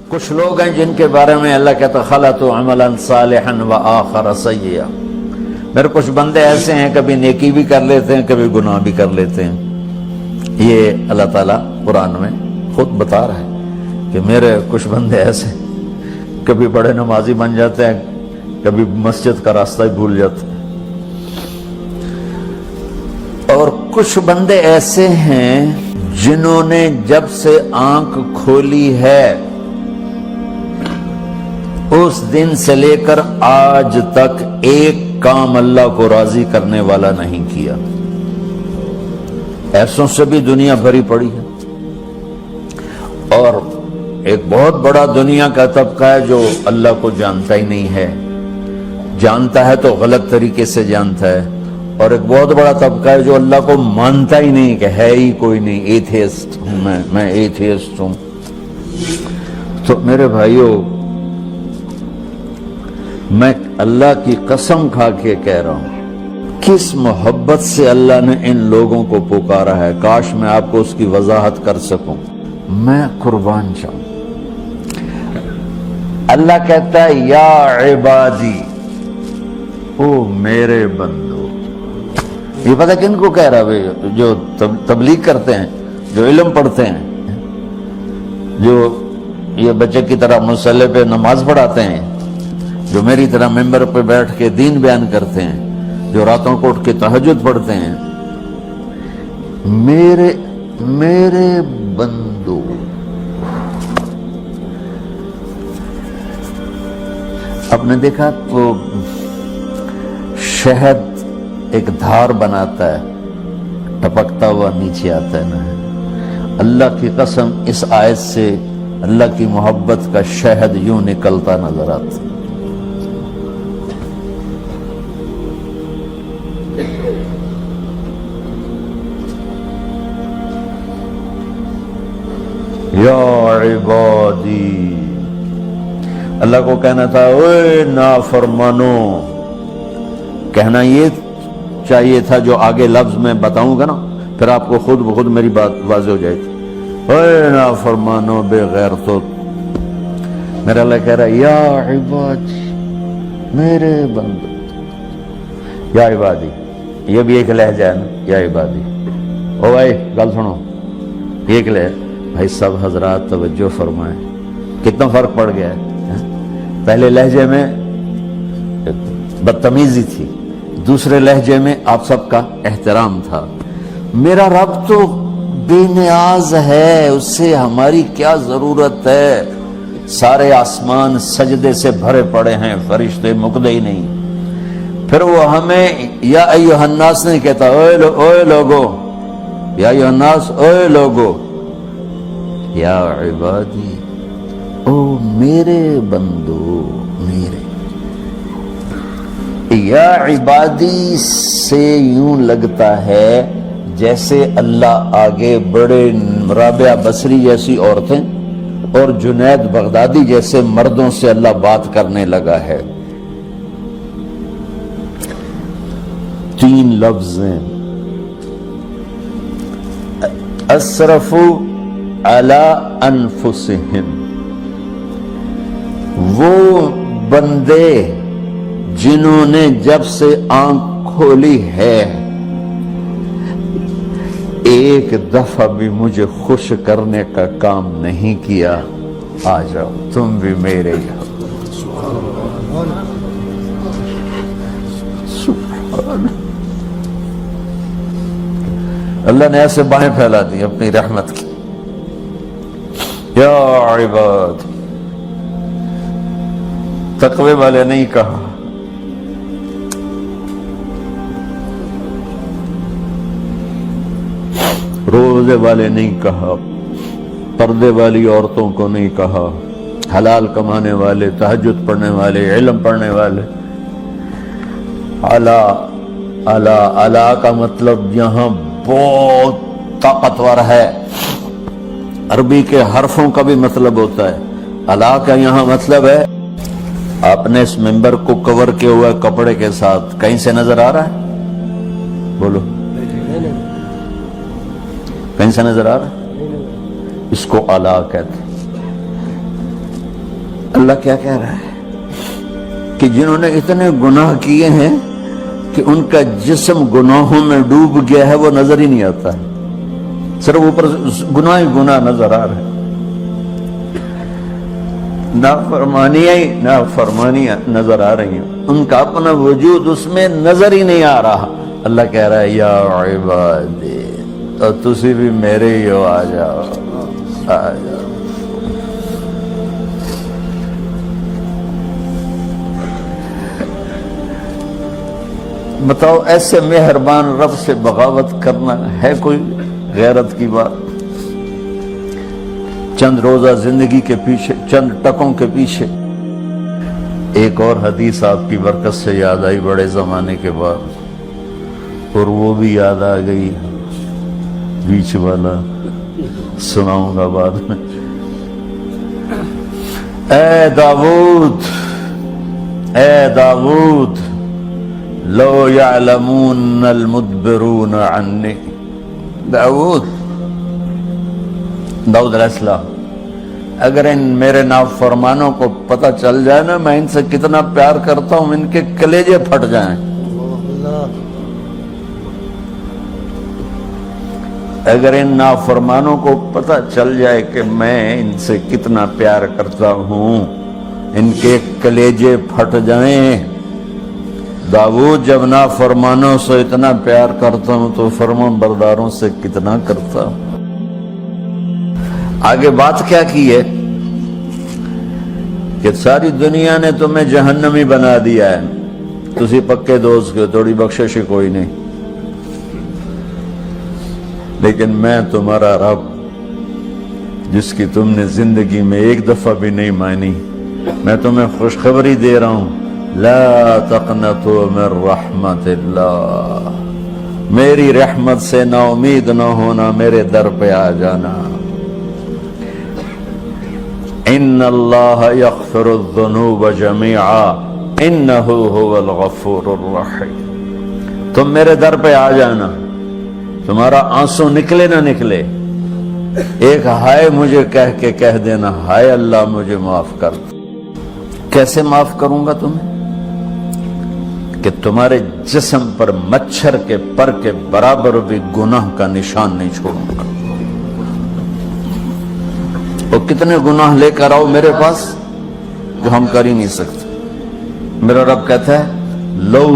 کچھ لوگ ہیں جن کے بارے میں اللہ کہتا خلط عملا صالحا وآخر سیئا. میرے کچھ بندے ایسے ہیں کبھی نیکی بھی کر لیتے ہیں کبھی گناہ بھی کر لیتے ہیں. یہ اللہ تعالیٰ قرآن میں خود بتا رہا ہے کہ میرے کچھ بندے ایسے کبھی بڑے نمازی بن جاتے ہیں کبھی مسجد کا راستہ ہی بھول جاتے ہیں. اور کچھ بندے ایسے ہیں جنہوں نے جب سے آنکھ کھولی ہے اس دن سے لے کر آج تک ایک کام اللہ کو راضی کرنے والا نہیں کیا. ایسوں سے بھی دنیا بھری پڑی ہے. اور ایک بہت بڑا دنیا کا طبقہ ہے جو اللہ کو جانتا ہی نہیں ہے, جانتا ہے تو غلط طریقے سے جانتا ہے. اور ایک بہت بڑا طبقہ ہے جو اللہ کو مانتا ہی نہیں کہ ہے ہی کوئی نہیں, ایتھیسٹ ہوں میں ایتھیسٹ ہوں. تو میرے بھائیوں, میں اللہ کی قسم کھا کے کہہ رہا ہوں, کس محبت سے اللہ نے ان لوگوں کو پکارا ہے, کاش میں آپ کو اس کی وضاحت کر سکوں. میں قربان جاؤں. اللہ کہتا ہے یا عبادی, او میرے بندو. یہ پتہ کن کو کہہ رہا ہے؟ جو تبلیغ کرتے ہیں, جو علم پڑھتے ہیں, جو یہ بچے کی طرح مصلی پہ نماز پڑھاتے ہیں, جو میری طرح ممبر پہ بیٹھ کے دین بیان کرتے ہیں, جو راتوں کو اٹھ کے تہجد پڑھتے ہیں. میرے بندو, آپ نے دیکھا تو شہد ایک دھار بناتا ہے, ٹپکتا ہوا نیچے آتا ہے نا. اللہ کی قسم اس آیت سے اللہ کی محبت کا شہد یوں نکلتا نظر آتا. یا عبادی, اللہ کو کہنا تھا اوے نافرمانو. کہنا یہ چاہیے تھا جو آگے لفظ میں بتاؤں گا نا, پھر آپ کو خود بخود میری بات واضح ہو جائے گی. اوے نافرمانو بے غیرتو. میرا اللہ کہہ رہا ہے یا عبادی, میرے بندو. یا عبادی یہ بھی ایک لہجہ ہے نا, یا عبادی. او بھائی گل سنو, یہ ایک لہجہ. بھائی سب حضرات توجہ فرمائیں, کتنا فرق پڑ گیا ہے. پہلے لہجے میں بدتمیزی تھی, دوسرے لہجے میں آپ سب کا احترام تھا. میرا رب تو بے نیاز ہے, اس سے ہماری کیا ضرورت ہے. سارے آسمان سجدے سے بھرے پڑے ہیں, فرشتے مکدے ہی نہیں. پھر وہ ہمیں یا ایھا الناس نہیں کہتا, اوے لوگو, یا ایھا الناس, اوے لوگو. یا عبادی, او میرے بندو, میرے. یا عبادی سے یوں لگتا ہے جیسے اللہ آگے بڑے رابعہ بصری جیسی عورتیں اور جنید بغدادی جیسے مردوں سے اللہ بات کرنے لگا ہے. 3 لفظ ہیں, اسرفوا علی انفسہم. وہ بندے جنہوں نے جب سے آنکھ کھولی ہے ایک دفعہ بھی مجھے خوش کرنے کا کام نہیں کیا. آ جاؤ تم بھی میرے یہاں. اللہ نے ایسے بائیں پھیلا دی اپنی رحمت کی. یا عباد, تقوی والے نہیں کہا, روزے والے نہیں کہا, پردے والی عورتوں کو نہیں کہا, حلال کمانے والے, تہجد پڑھنے والے, علم پڑھنے والے. اعلیٰ کا مطلب یہاں بہت طاقتور ہے. عربی کے حرفوں کا بھی مطلب ہوتا ہے. اعلیٰ کا یہاں مطلب ہے آپ نے اس ممبر کو کور کیا ہوا کپڑے کے ساتھ, کہیں سے نظر آ رہا ہے؟ بولو, کہیں سے نظر آ رہا ہے؟ اس کو اعلیٰ کہتے ہیں. اللہ کیا کہہ رہا ہے کہ جنہوں نے اتنے گناہ کیے ہیں کہ ان کا جسم گناہوں میں ڈوب گیا ہے، وہ نظر ہی نہیں آتا ہے، صرف اوپر گناہ ہی گناہ نظر آ رہے ہیں، نافرمانیاں نظر آ رہی ہیں، ان کا اپنا وجود اس میں نظر ہی نہیں آ رہا۔ اللہ کہہ رہا ہے یا عبادی، تو تسی بھی میرے ہی ہو، آ جاؤ آ جاؤ۔ بتاؤ ایسے مہربان رب سے بغاوت کرنا ہے کوئی غیرت کی بات؟ چند روزہ زندگی کے پیچھے، چند ٹکوں کے پیچھے۔ ایک اور حدیث آپ کی برکت سے یاد آئی بڑے زمانے کے بعد، اور وہ بھی یاد آ گئی، بیچ والا سناؤں گا بعد میں۔ اے داؤد، اے داؤد، لو یعلمون المدبرون عنی۔ داؤد علیہ السلام، اگر ان میرے نافرمانوں کو پتہ چل جائے نا میں ان سے کتنا پیار کرتا ہوں، ان کے کلیجے پھٹ جائیں۔ اگر ان نافرمانوں کو پتہ چل جائے کہ میں ان سے کتنا پیار کرتا ہوں، ان کے کلیجے پھٹ جائیں۔ داؤد جب نافرمانوں سے اتنا پیار کرتا ہوں تو فرمان برداروں سے کتنا کرتا ہوں۔ آگے بات کیا کی ہے کہ ساری دنیا نے تمہیں جہنمی بنا دیا ہے، تسی پکے دوست کے، تھوڑی بخشش کوئی نہیں، لیکن میں تمہارا رب جس کی تم نے زندگی میں ایک دفعہ بھی نہیں مانی، میں تمہیں خوشخبری دے رہا ہوں، لا تقنطوا من رحمت اللہ، میری رحمت سے نا امید نہ ہونا، میرے در پہ آ جانا۔ ان اللہ یغفر الذنوب جميعا انہ هو الغفور الرحیم۔ تم میرے در پہ آ جانا، تمہارا آنسو نکلے نہ نکلے، ایک ہائے مجھے کہہ کے کہہ دینا، ہائے اللہ مجھے معاف کر۔ کیسے معاف کروں گا تمہیں؟ کہ تمہارے جسم پر مچھر کے پر کے برابر بھی گناہ کا نشان نہیں چھوڑوں گا۔ اور کتنے گناہ لے کر آؤ میرے پاس جو ہم کر ہی نہیں سکتے۔ میرا رب کہتا ہے لو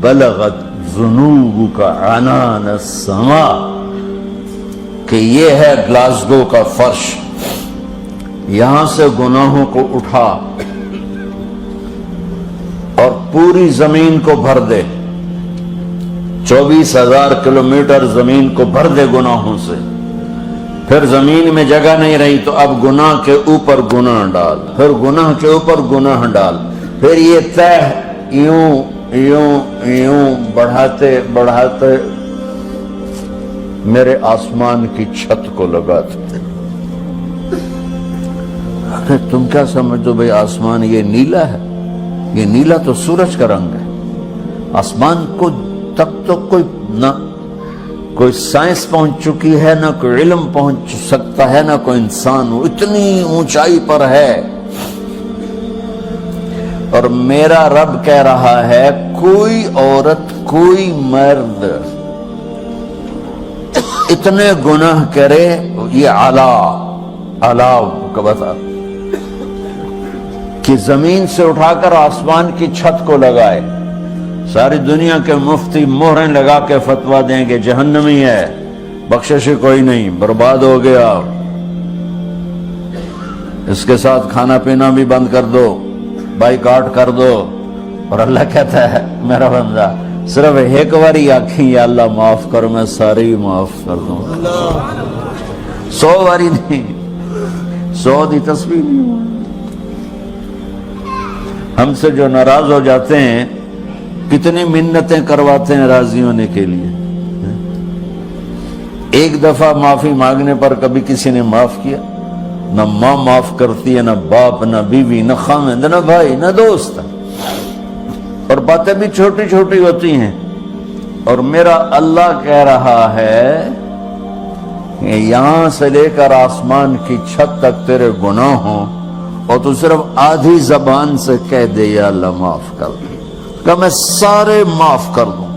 بلغت ذنوبک عنان السماء، کہ یہ ہے گلاسگو کا فرش، یہاں سے گناہوں کو اٹھا اور پوری زمین کو بھر دے، 24,000 کلومیٹر زمین کو بھر دے گناہوں سے، پھر زمین میں جگہ نہیں رہی تو اب گناہ کے اوپر گناہ ڈال، پھر گناہ کے اوپر گناہ ڈال، پھر یہ تہ یوں یوں یوں بڑھاتے بڑھاتے میرے آسمان کی چھت کو لگاتے۔ ارے تم کیا سمجھو بھئی آسمان یہ نیلا ہے؟ یہ نیلا تو سورج کا رنگ ہے۔ آسمان کو تک تو کوئی سائنس پہنچ چکی ہے، نہ کوئی علم پہنچ سکتا ہے، نہ کوئی انسان، وہ اتنی اونچائی پر ہے۔ اور میرا رب کہہ رہا ہے کوئی عورت کوئی مرد اتنے گناہ کرے، یہ اعلیٰ کا بتا کہ زمین سے اٹھا کر آسمان کی چھت کو لگائے، ساری دنیا کے مفتی مہریں لگا کے فتویٰ دیں گے جہنمی ہے، بخشش کوئی نہیں، برباد ہو گیا، اس کے ساتھ کھانا پینا بھی بند کر دو، بائیکاٹ کر دو۔ اور اللہ کہتا ہے میرا بندہ صرف ایک باری آنکھیں یا اللہ معاف کر، میں سارے ہی معاف کر دوں، 100 باری نہیں، 100 دی تسبیح نہیں۔ ہم سے جو ناراض ہو جاتے ہیں کتنی منتیں کرواتے ہیں راضی ہونے کے لیے، ایک دفعہ معافی مانگنے پر کبھی کسی نے معاف کیا؟ نہ ماں معاف کرتی ہے، نہ باپ، نہ بیوی، نہ خاوند، نہ بھائی، نہ دوست، اور باتیں بھی چھوٹی چھوٹی ہوتی ہیں۔ اور میرا اللہ کہہ رہا ہے کہ یہاں سے لے کر آسمان کی چھت تک تیرے گناہوں اور تو صرف آدھی زبان سے کہہ دے یا اللہ معاف کر، کہ میں سارے معاف کر دوں،